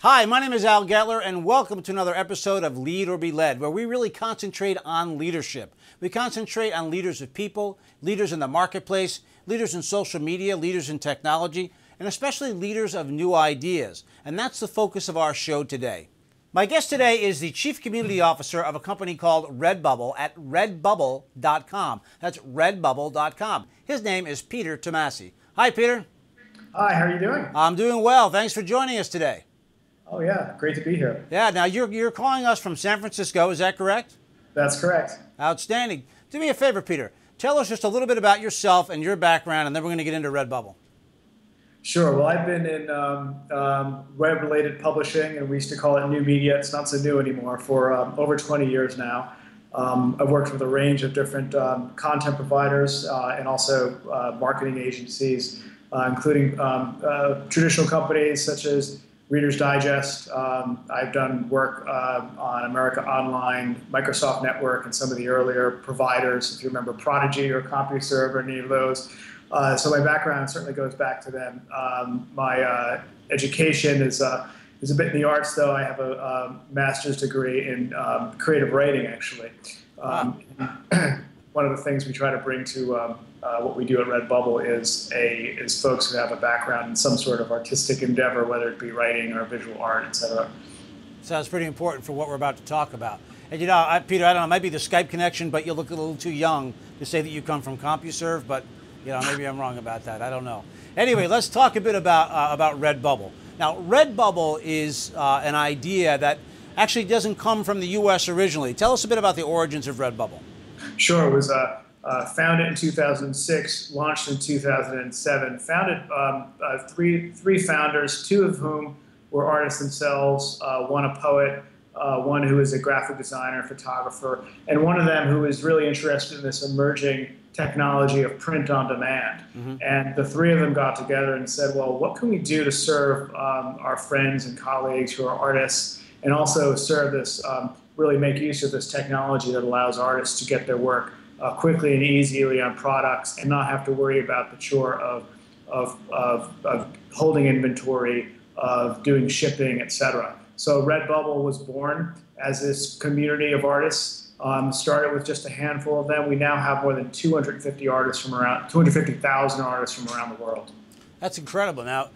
Hi, my name is Al Gettler, and welcome to another episode of Lead or Be Led, where we really concentrate on leadership. We concentrate on leaders of people, leaders in the marketplace, leaders in social media, leaders in technology, and especially leaders of new ideas. And that's the focus of our show today. My guest today is the Chief Community Officer of a company called RedBubble at redbubble.com. That's redbubble.com. His name is Peter Tomasi. Hi, Peter. Hi, how are you doing? I'm doing well. Thanks for joining us today. Oh yeah, great to be here. Yeah, now you're calling us from San Francisco, is that correct? That's correct. Outstanding. Do me a favor, Peter. Tell us just a little bit about yourself and your background, and then we're going to get into RedBubble. Sure. Well, I've been in web-related publishing, and we used to call it new media. It's not so new anymore, for over 20 years now. I've worked with a range of different content providers and also marketing agencies, including traditional companies such as Reader's Digest. I've done work on America Online, Microsoft Network, and some of the earlier providers, if you remember Prodigy or CompuServe or any of those. So my background certainly goes back to them. My education is a bit in the arts, though. I have a master's degree in creative writing, actually. One of the things we try to bring to what we do at RedBubble is folks who have a background in some sort of artistic endeavor, whether it be writing or visual art, etc. Sounds pretty important for what we're about to talk about. And you know, Peter, I don't know, it might be the Skype connection, but you look a little too young to say that you come from CompuServe, but you know, maybe I'm wrong about that. I don't know. Anyway, let's talk a bit about RedBubble. Now, RedBubble is an idea that actually doesn't come from the U.S. originally. Tell us a bit about the origins of RedBubble. Sure. It was founded in 2006, launched in 2007. Founded three founders, two of whom were artists themselves, one a poet, one who is a graphic designer, photographer, and one of them who is really interested in this emerging technology of print on demand. And the three of them got together and said, well, what can we do to serve our friends and colleagues who are artists, and also serve this, really make use of this technology that allows artists to get their work quickly and easily on products and not have to worry about the chore of holding inventory, of doing shipping, etc. So RedBubble was born as this community of artists. Started with just a handful of them. We now have more than 250,000 artists from around the world. That's incredible. Now,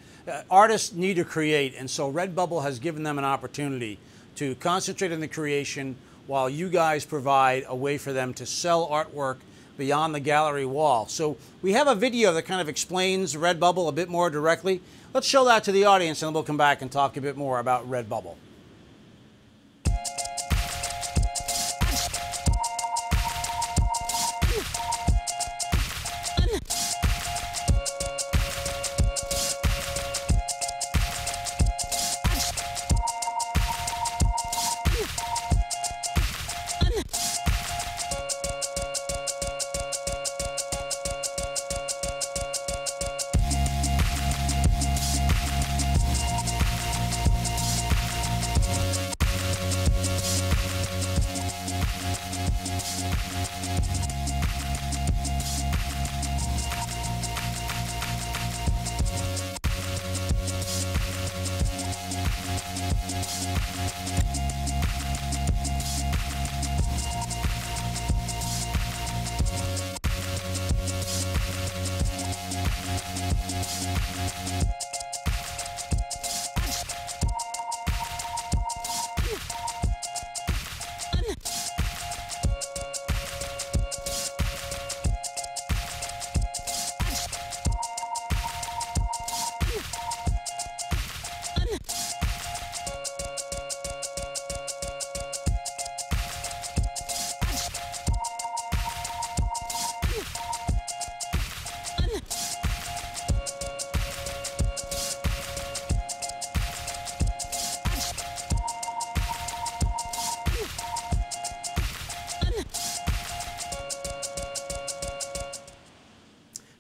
artists need to create, and so RedBubble has given them an opportunity to concentrate on the creation while you guys provide a way for them to sell artwork beyond the gallery wall. So we have a video that kind of explains RedBubble a bit more directly. Let's show that to the audience, and then we'll come back and talk a bit more about RedBubble.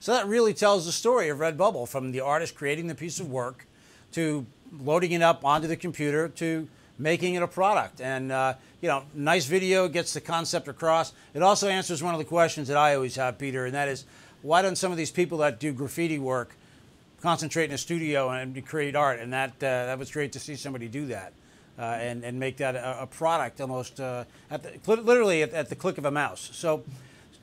So that really tells the story of RedBubble, from the artist creating the piece of work to loading it up onto the computer to making it a product. And, you know, nice video, gets the concept across. It also answers one of the questions that I always have, Peter, and that is, why don't some of these people that do graffiti work concentrate in a studio and create art, and that was great to see somebody do that and make that a product almost literally at the click of a mouse. So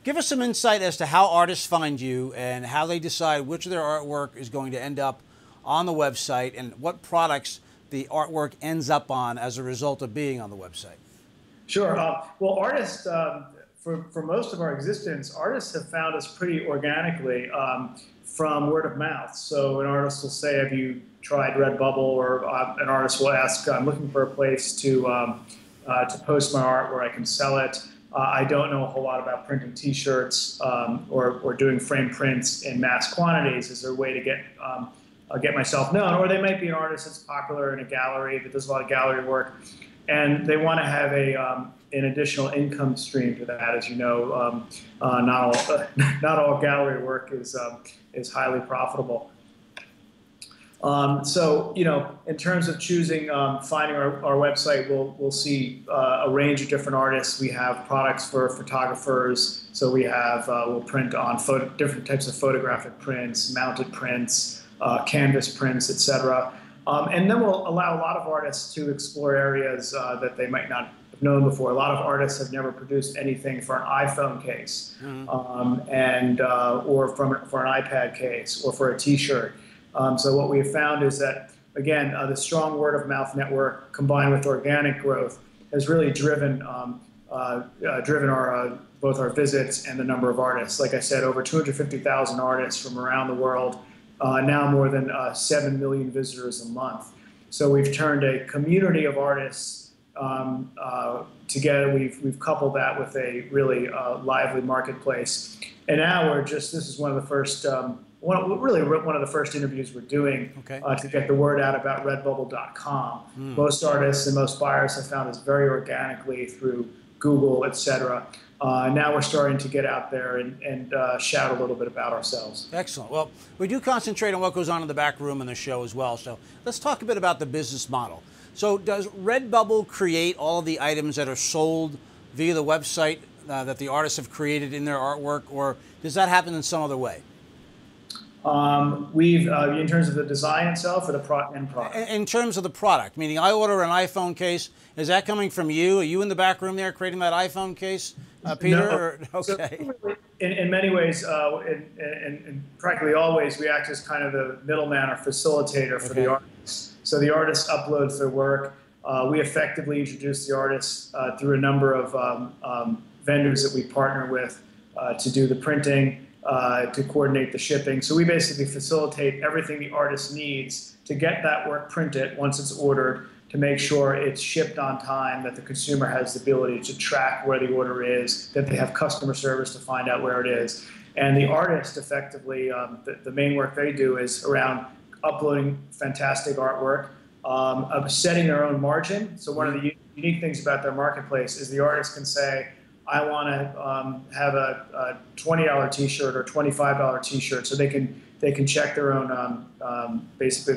give us some insight as to how artists find you and how they decide which of their artwork is going to end up on the website and what products the artwork ends up on as a result of being on the website. Sure. Well, artists, for most of our existence, artists have found us pretty organically from word of mouth. So an artist will say, have you tried RedBubble? Or an artist will ask, I'm looking for a place to post my art where I can sell it. I don't know a whole lot about printing T-shirts or doing frame prints in mass quantities. Is there a way to get myself known? Or they might be an artist that's popular in a gallery that does a lot of gallery work, and they want to have an additional income stream to that. As you know, not all gallery work is highly profitable. So, in terms of choosing, finding our website, we'll see a range of different artists. We have products for photographers. So we have, we'll print on different types of photographic prints, mounted prints, canvas prints, etc. And then we'll allow a lot of artists to explore areas that they might not have known before. A lot of artists have never produced anything for an iPhone case, or for an iPad case, or for a T-shirt. So what we have found is that, again, the strong word-of-mouth network combined with organic growth has really driven both our visits and the number of artists. Like I said, over 250,000 artists from around the world, now more than 7 million visitors a month. So we've turned a community of artists together. We've coupled that with a really lively marketplace. And now this is one of the first one of the first interviews we're doing to get the word out about redbubble.com. Most artists and most buyers have found us very organically through Google, etc. Now we're starting to get out there and shout a little bit about ourselves. Excellent. Well, we do concentrate on what goes on in the back room in the show as well. So let's talk a bit about the business model. So does RedBubble create all of the items that are sold via the website that the artists have created in their artwork, or does that happen in some other way? In terms of the design itself or the end product? In terms of the product, meaning I order an iPhone case, is that coming from you? Are you in the back room there creating that iPhone case, Peter? No. Okay. So in many ways, in practically always, we act as kind of the middleman or facilitator for the artists. So the artist uploads their work. We effectively introduce the artists through a number of vendors that we partner with to do the printing, to coordinate the shipping. So we basically facilitate everything the artist needs to get that work printed once it's ordered, to make sure it's shipped on time, that the consumer has the ability to track where the order is, that they have customer service to find out where it is. And the artist effectively, the main work they do is around uploading fantastic artwork, setting their own margin. So one of the unique things about their marketplace is the artist can say, I want to have a $20 T-shirt or $25 T-shirt, so they can check their own basically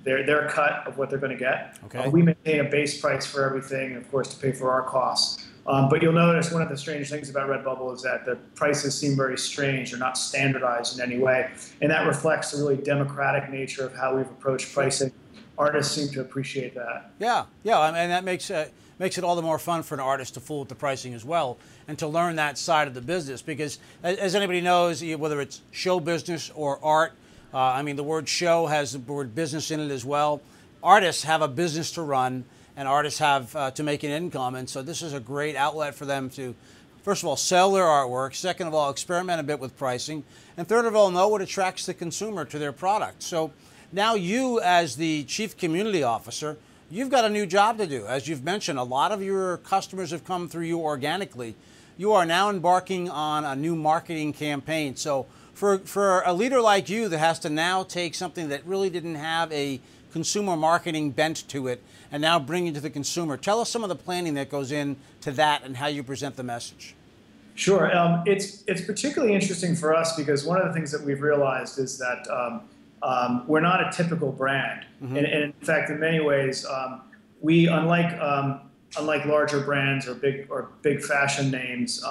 their cut of what they're going to get. We maintain a base price for everything, and of course to pay for our costs. But you'll notice one of the strange things about RedBubble is that the prices seem very strange. They're not standardized in any way, and that reflects the really democratic nature of how we've approached pricing. Artists seem to appreciate that. Yeah, and that makes it all the more fun for an artist to fool with the pricing as well, and to learn that side of the business. Because as anybody knows, whether it's show business or art, I mean, the word show has the word business in it as well. Artists have a business to run, and artists have to make an income. And so this is a great outlet for them to, first of all, sell their artwork. Second of all, experiment a bit with pricing. And third of all, know what attracts the consumer to their product. So now you, as the Chief Community Officer, you've got a new job to do. As you've mentioned, a lot of your customers have come through you organically. You are now embarking on a new marketing campaign. So for a leader like you that has to now take something that really didn't have a consumer marketing bent to it and now bring it to the consumer, tell us some of the planning that goes into that and how you present the message. Sure. It's particularly interesting for us because one of the things that we've realized is that we're not a typical brand. And in fact, in many ways, we, unlike larger brands or big fashion names,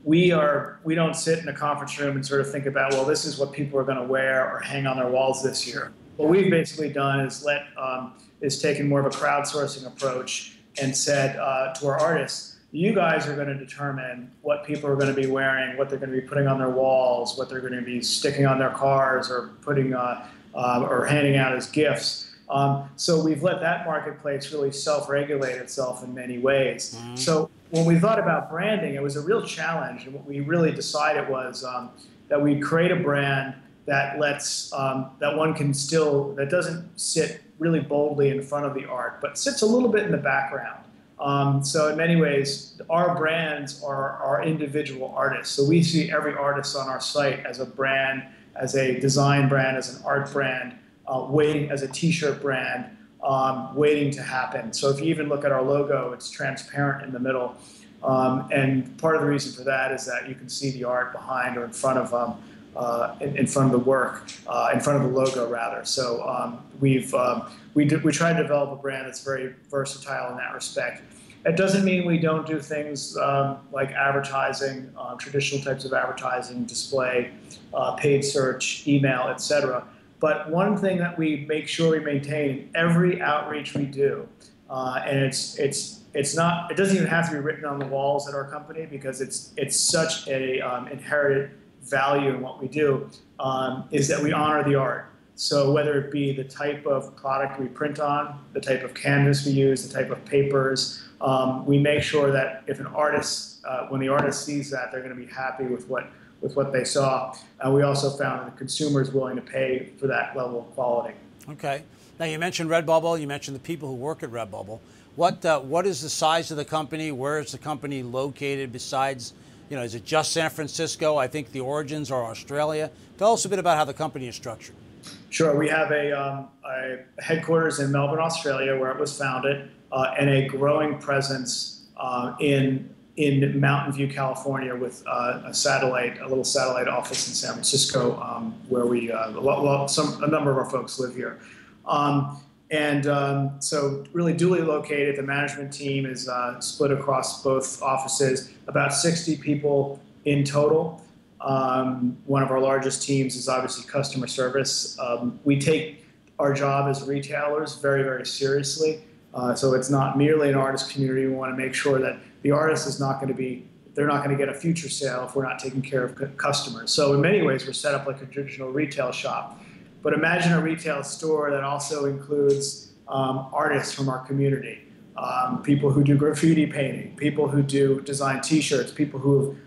we don't sit in a conference room and sort of think about, well, this is what people are going to wear or hang on their walls this year. What we've basically done is taken more of a crowdsourcing approach and said to our artists, you guys are going to determine what people are going to be wearing, what they're going to be putting on their walls, what they're going to be sticking on their cars or putting or handing out as gifts. So we've let that marketplace really self-regulate itself in many ways. Mm-hmm. So when we thought about branding, it was a real challenge. And what we really decided was that we'd create a brand that lets, that doesn't sit really boldly in front of the art, but sits a little bit in the background. So in many ways, our brands are individual artists. So we see every artist on our site as a brand, as a design brand, as an art brand, waiting as a t-shirt brand, waiting to happen. So if you even look at our logo, it's transparent in the middle. And part of the reason for that is that you can see the art behind or in front of in front of the work, in front of the logo rather. So we try to develop a brand that's very versatile in that respect. It doesn't mean we don't do things like advertising, traditional types of advertising, display, paid search, email, etc. But one thing that we make sure we maintain in every outreach we do, and it doesn't even have to be written on the walls at our company because it's such a inherited value in what we do, is that we honor the art. So whether it be the type of product we print on, the type of canvas we use, the type of papers, we make sure that if an artist, when the artist sees that, they're going to be happy with what they saw. We also found that the consumer is willing to pay for that level of quality. Okay. Now you mentioned RedBubble. You mentioned the people who work at RedBubble. What is the size of the company? Where is the company located besides, is it just San Francisco? I think the origins are Australia. Tell us a bit about how the company is structured. Sure. We have a headquarters in Melbourne, Australia, where it was founded, and a growing presence in Mountain View, California, with a little satellite office in San Francisco, where a number of our folks live here. So really duly located. The management team is split across both offices, about 60 people in total. One of our largest teams is obviously customer service. We take our job as retailers very, very seriously. So it's not merely an artist community. We want to make sure that the artist is not going to they're not going to get a future sale if we're not taking care of customers. So in many ways, we're set up like a traditional retail shop. But imagine a retail store that also includes artists from our community, people who do graffiti painting, people who do design T-shirts, people who've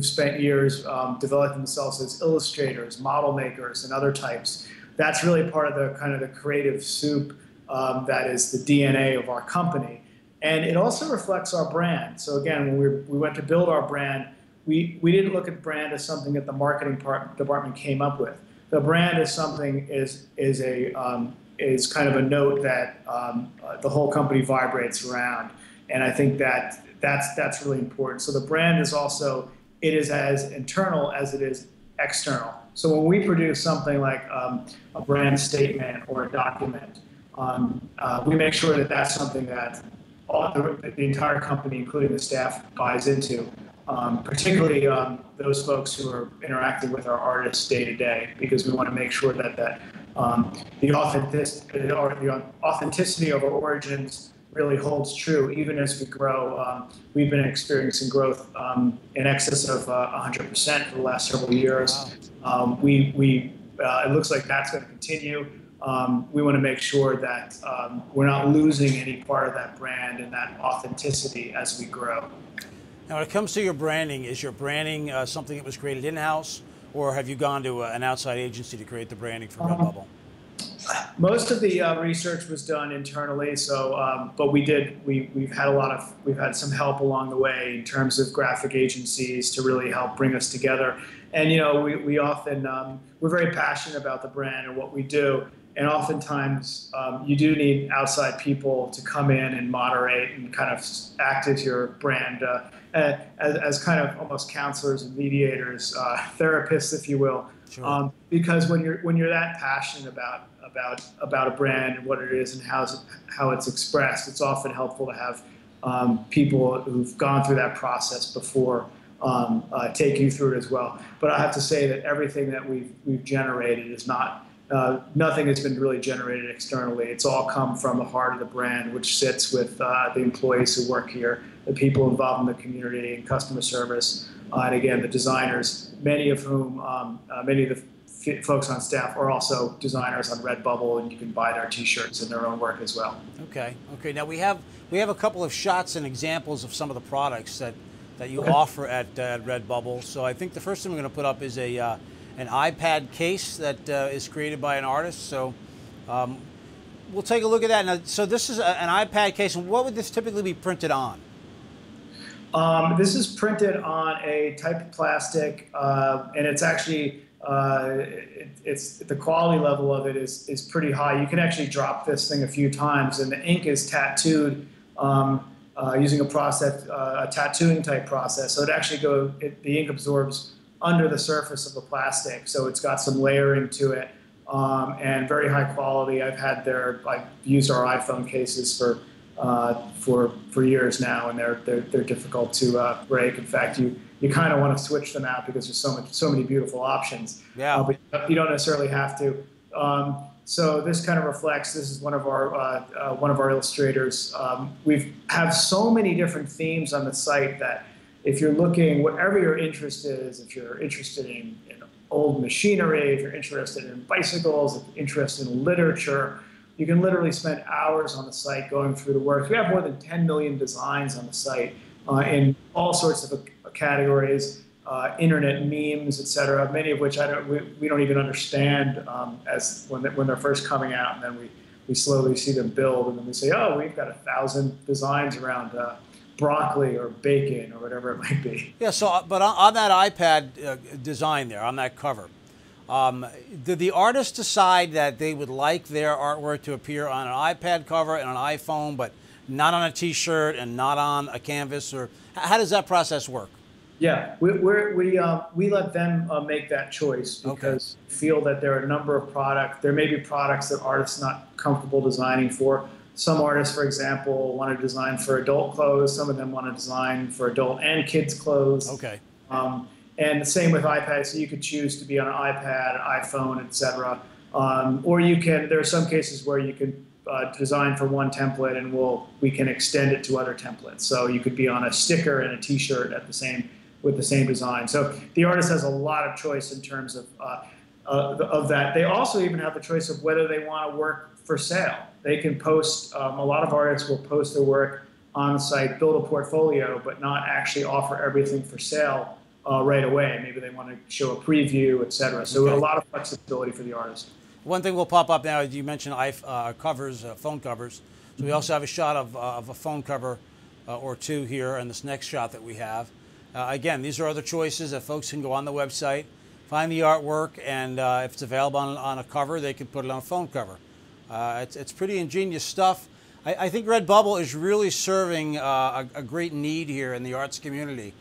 spent years developing themselves as illustrators, model makers, and other types. That's really part of the creative soup that is the DNA of our company. And it also reflects our brand. So again, when we went to build our brand, we didn't look at brand as something that the marketing department came up with. The brand is something is kind of a note that the whole company vibrates around, and I think that's really important. So the brand is also, it is as internal as it is external. So when we produce something like a brand statement or a document, we make sure that that's something that the entire company, including the staff, buys into. Particularly those folks who are interacting with our artists day to day, because we want to make sure that the authenticity of our origins really holds true, even as we grow. We've been experiencing growth in excess of 100% for the last several years. Wow. It looks like that's going to continue. We want to make sure that we're not losing any part of that brand and that authenticity as we grow. Now, when it comes to your branding, is your branding something that was created in-house, or have you gone to an outside agency to create the branding for RedBubble? Most of the research was done internally. So, but we've had some help along the way in terms of graphic agencies to really help bring us together. And we often we're very passionate about the brand and what we do. And oftentimes, you do need outside people to come in and moderate and kind of act as your brand, as kind of almost counselors and mediators, therapists, if you will. Sure. Because when you're that passionate about a brand and what it is and how it's expressed, it's often helpful to have people who've gone through that process before take you through it as well. But I have to say that everything that we've generated is not, nothing has been really generated externally. It's all come from the heart of the brand, which sits with the employees who work here, the people involved in the community and customer service, and again, the designers, many of whom, many of the folks on staff are also designers on RedBubble, and you can buy their T-shirts and their own work as well. Okay. Okay. Now we have a couple of shots and examples of some of the products that you offer at RedBubble. So I think the first thing we're going to put up is an iPad case that is created by an artist. So we'll take a look at that. Now, so this is an iPad case, and what would this typically be printed on? This is printed on a type of plastic, and it's actually it's the quality level of it is pretty high. You can actually drop this thing a few times, and the ink is tattooed using a process, a tattooing type process. So it actually the ink absorbs under the surface of the plastic. So it's got some layering to it, and very high quality. I've used our iPhone cases for years now, and they're difficult to break. In fact, you kind of want to switch them out because there's so many beautiful options. Yeah. But you don't necessarily have to. So this kind of reflects. This is one of our illustrators. We have so many different themes on the site that if you're looking, whatever your interest is, if you're interested in old machinery, if you're interested in bicycles, if you're interested in literature, you can literally spend hours on the site going through the work. We have more than 10 million designs on the site in all sorts of categories, internet memes, etc. Many of which we don't even understand when they're first coming out, and then we slowly see them build, and then we say, oh, we've got 1,000 designs around broccoli or bacon or whatever it might be. Yeah. So, but on that iPad design there, on that cover, did the artist decide that they would like their artwork to appear on an iPad cover and an iPhone, but not on a T-shirt and not on a canvas? Or how does that process work? Yeah, we let them make that choice because we feel that there are a number of products. There may be products that artists are not comfortable designing for. Some artists, for example, want to design for adult clothes. Some of them want to design for adult and kids clothes. Okay. And the same with iPad. So you could choose to be on an iPad, an iPhone, etc. Or you can. There are some cases where you can design for one template, and we can extend it to other templates. So you could be on a sticker and a T-shirt with the same design. So the artist has a lot of choice in terms of that. They also even have the choice of whether they want to work for sale. They can post. A lot of artists will post their work on the site, build a portfolio, but not actually offer everything for sale right away. Maybe they want to show a preview, etc. So a lot of flexibility for the artist. One thing will pop up now, you mentioned covers, phone covers. So we also have a shot of a phone cover or two here in this next shot that we have. Again, these are other choices that folks can go on the website, find the artwork, and if it's available on a cover, they can put it on a phone cover. It's pretty ingenious stuff. I think RedBubble is really serving a great need here in the arts community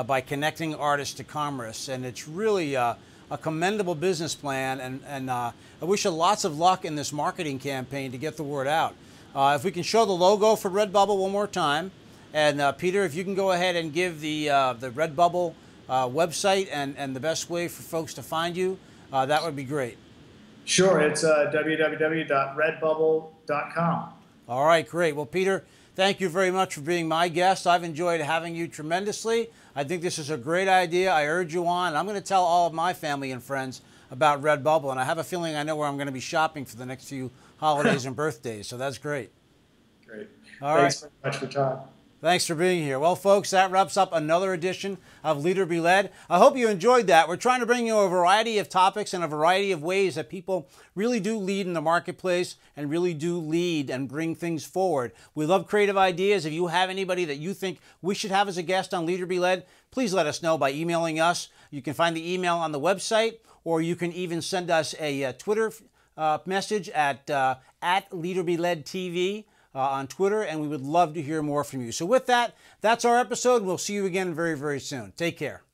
by connecting artists to commerce, and it's really a commendable business plan, and I wish you lots of luck in this marketing campaign to get the word out. If we can show the logo for RedBubble one more time, and Peter, if you can go ahead and give the RedBubble website and the best way for folks to find you, that would be great. Sure, it's www.redbubble.com. All right, great. Well, Peter, thank you very much for being my guest. I've enjoyed having you tremendously. I think this is a great idea. I urge you on. I'm going to tell all of my family and friends about RedBubble, and I have a feeling I know where I'm going to be shopping for the next few holidays and birthdays, so that's great. Great. Thanks very much for your time. Thanks for being here. Well, folks, that wraps up another edition of Leader Be Led. I hope you enjoyed that. We're trying to bring you a variety of topics and a variety of ways that people really do lead in the marketplace and really do lead and bring things forward. We love creative ideas. If you have anybody that you think we should have as a guest on Leader Be Led, please let us know by emailing us. You can find the email on the website, or you can even send us a Twitter message at LeaderBeLedTV. On Twitter, and we would love to hear more from you. So with that, that's our episode. We'll see you again very, very soon. Take care.